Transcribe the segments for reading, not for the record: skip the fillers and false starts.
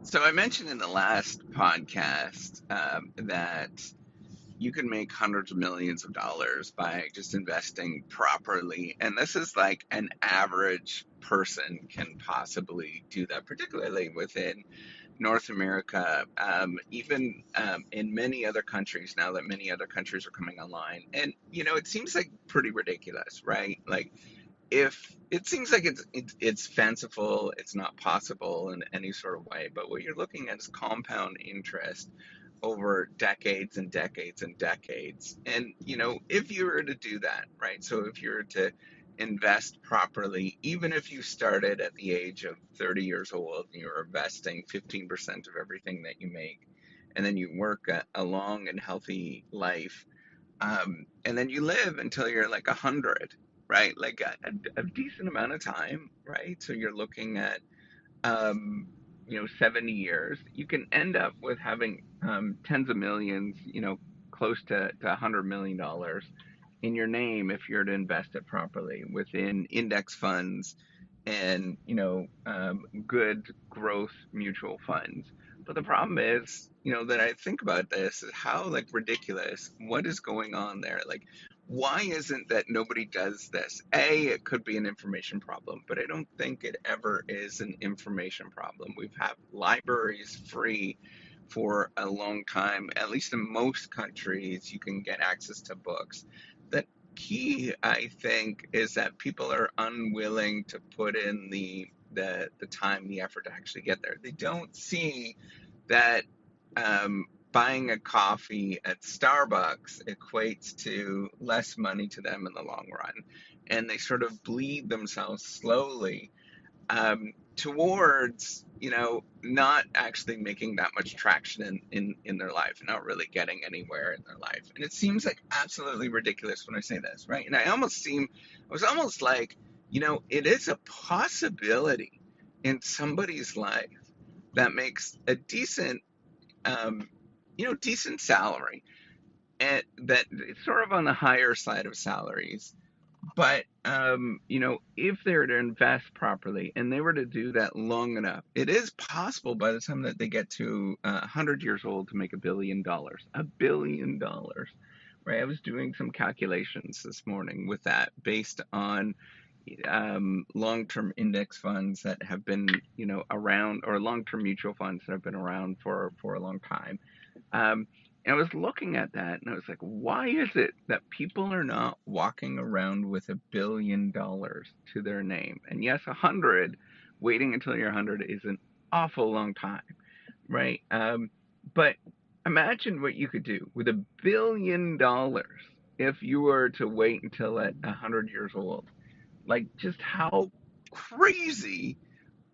So I mentioned in the last podcast that you can make hundreds of millions of dollars by just investing properly. And this is like an average person can possibly do that, particularly within North America, even in many other countries now that many other countries are coming online. And, it seems like pretty ridiculous, right? Like, if it seems like it's fanciful, it's not possible in any sort of way, but what you're looking at is compound interest over decades and decades and decades. And if you were to do that, right? So if you were to invest properly, even if you started at the age of 30 years old and you're investing 15% of everything that you make, and then you work a long and healthy life, and then you live until you're like 100, right? Like a decent amount of time, right? So you're looking at, 70 years. You can end up with having tens of millions, close to $100 million in your name if you're to invest it properly within index funds and good growth mutual funds. But the problem is, that I think about this is how like ridiculous what is going on there. Like, why isn't that nobody does this? It could be an information problem, but I don't think it ever is an information problem. We've had libraries free for a long time. At least in most countries, you can get access to books. The key, I think, is that people are unwilling to put in the time, the effort to actually get there. They don't see that buying a coffee at Starbucks equates to less money to them in the long run, and they sort of bleed themselves slowly towards not actually making that much traction in their life, not really getting anywhere in their life. And it seems like absolutely ridiculous when I say this, right? And I was almost like, it is a possibility in somebody's life that makes a decent decent salary, and that it's sort of on the higher side of salaries. But if they were to invest properly and they were to do that long enough, it is possible by the time that they get to 100 years old to make $1 billion. $1 billion, right? I was doing some calculations this morning with that based on long-term index funds that have been, around, or long-term mutual funds that have been around for a long time. And I was looking at that and I was like, why is it that people are not walking around with $1 billion to their name? And yes, 100, waiting until you're 100 is an awful long time, right? But imagine what you could do with $1 billion if you were to wait until at 100 years old. Like, just how crazy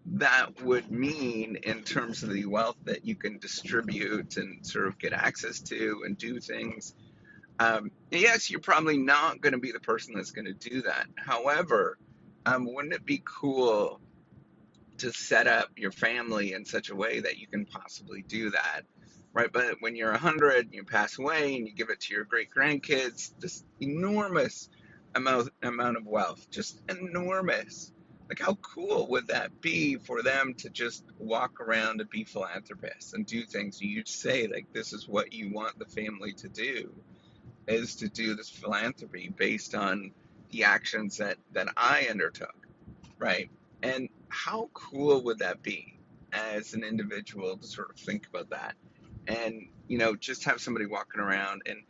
that would mean in terms of the wealth that you can distribute and sort of get access to and do things. Yes, you're probably not going to be the person that's going to do that. However, wouldn't it be cool to set up your family in such a way that you can possibly do that? Right, but when you're 100 and you pass away and you give it to your great grandkids, this enormous amount of wealth, just enormous. Like, how cool would that be for them to just walk around and be philanthropists and do things? You'd say, like, this is what you want the family to do, is to do this philanthropy based on the actions that I undertook, right? And how cool would that be as an individual to sort of think about that? And, just have somebody walking around and,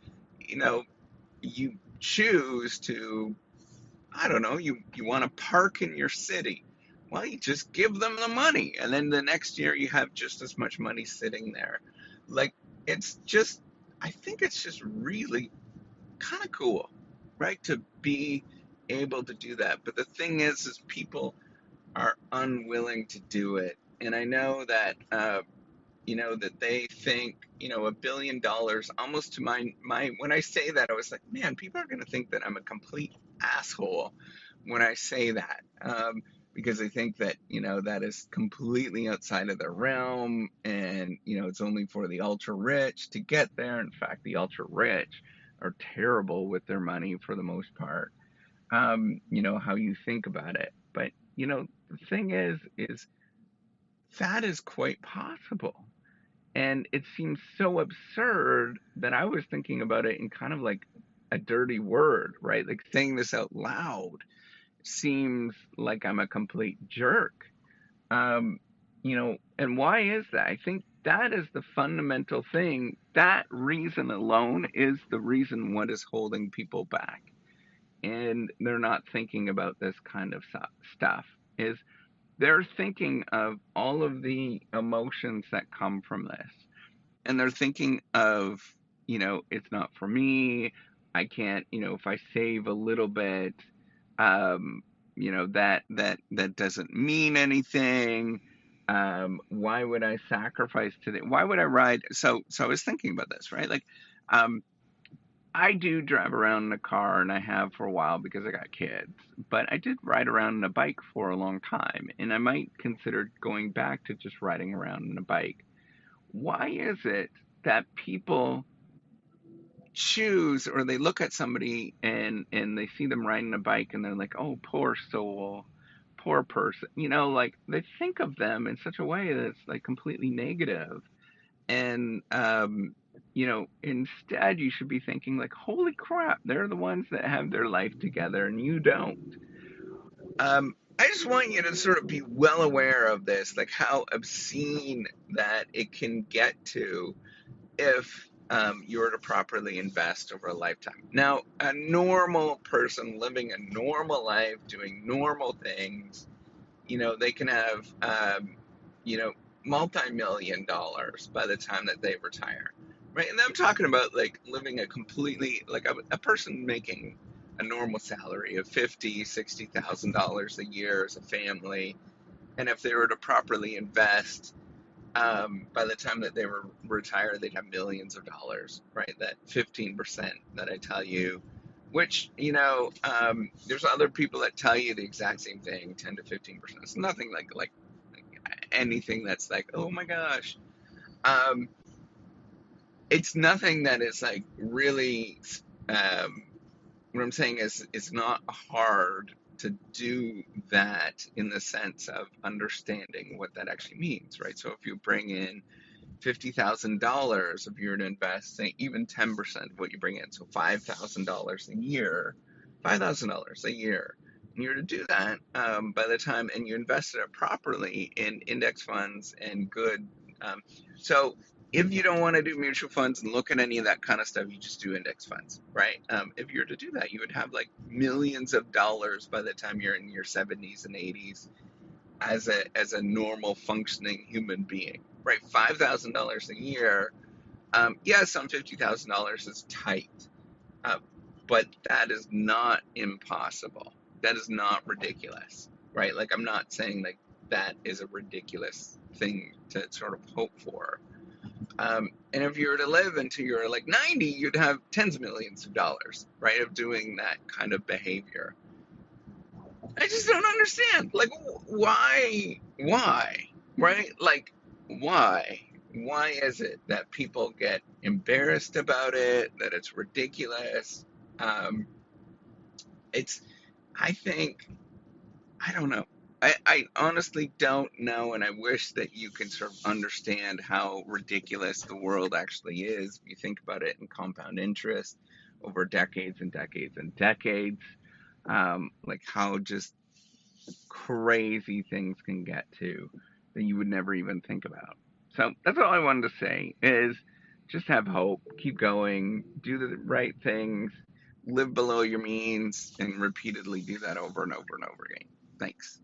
you choose to, I don't know, you want to park in your city. Well, you just give them the money. And then the next year you have just as much money sitting there. Like, it's just, I think it's just really kind of cool, right? To be able to do that. But the thing is people are unwilling to do it. And I know that, that they think, $1 billion, almost to my, when I say that, I was like, man, people are going to think that I'm a complete asshole when I say that. Because they think that, that is completely outside of their realm and, it's only for the ultra rich to get there. In fact, the ultra rich are terrible with their money for the most part. How you think about it. But, the thing is that is quite possible. And it seems so absurd that I was thinking about it in kind of like a dirty word, right? Like saying this out loud seems like I'm a complete jerk. Um, and why is that? I think that is the fundamental thing. That reason alone is the reason what is holding people back. And they're not thinking about this kind of stuff. Is they're thinking of all of the emotions that come from this, and they're thinking of, it's not for me. I can't, if I save a little bit, um, that doesn't mean anything. Why would I sacrifice today? Why would I ride? So I was thinking about this, right? Like, um, I do drive around in a car, and I have for a while because I got kids. But I did ride around on a bike for a long time, and I might consider going back to just riding around on a bike. Why is it that people choose, or they look at somebody and they see them riding a bike and they're like, oh, poor soul, poor person, like they think of them in such a way that's like completely negative. And instead you should be thinking like, holy crap, they're the ones that have their life together and you don't. I just want you to sort of be well aware of this, like how obscene that it can get to if you were to properly invest over a lifetime. Now, a normal person living a normal life, doing normal things, they can have, you know, multi-million dollars by the time that they retire, right? And I'm talking about like living a completely, like a person making a normal salary of $50,000, $60,000 a year as a family. And if they were to properly invest, by the time that they were retired, they'd have millions of dollars, right? That 15% that I tell you, which, there's other people that tell you the exact same thing, 10 to 15%. It's nothing like anything that's like, oh my gosh. Um, it's nothing that is like really, um, what I'm saying is it's not hard to do that in the sense of understanding what that actually means, right? So if you bring in $50,000, if you were to invest, say, even 10% of what you bring in, so $5,000 a year, $5,000 a year, and you're to do that, by the time, and you invested it properly in index funds and good. So if you don't want to do mutual funds and look at any of that kind of stuff, you just do index funds, right? If you were to do that, you would have like millions of dollars by the time you're in your 70s and 80s as a normal functioning human being, right? $5,000 a year. Yes, on $50,000 is tight, uh, but that is not impossible. That is not ridiculous, right? Like I'm not saying like that is a ridiculous thing to sort of hope for. And if you were to live until you're like 90, you'd have tens of millions of dollars, right, of doing that kind of behavior. I just don't understand. Like, why? Why? Right? Like, why? Why is it that people get embarrassed about it, that it's ridiculous? Um, it's, I think, I don't know. I honestly don't know, and I wish that you could sort of understand how ridiculous the world actually is. If you think about it in compound interest over decades and decades and decades, like how just crazy things can get to that you would never even think about. So that's all I wanted to say is just have hope, keep going, do the right things, live below your means, and repeatedly do that over and over and over again. Thanks.